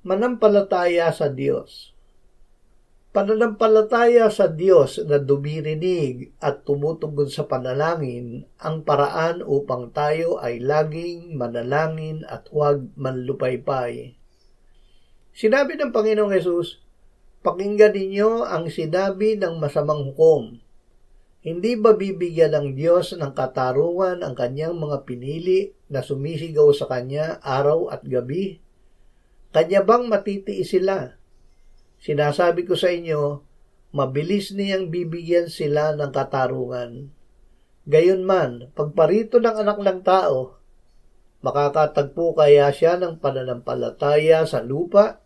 Manampalataya sa Diyos. Pananampalataya sa Diyos na dumirinig at tumutugon sa panalangin ang paraan upang tayo ay laging manalangin at huwag manlupaypay. Sinabi ng Panginoong Hesus, "Pakinggan ninyo ang sinabi ng masamang hukom. Hindi ba bibigyan ng Diyos ng katarungan ang kanyang mga pinili na sumisigaw sa kanya araw at gabi? Kanya bang matitiis sila? Sinasabi ko sa inyo, mabilis niyang bibigyan sila ng katarungan. Gayunman, pagparito ng Anak ng Tao, makakatagpo kaya siya ng pananampalataya sa lupa?"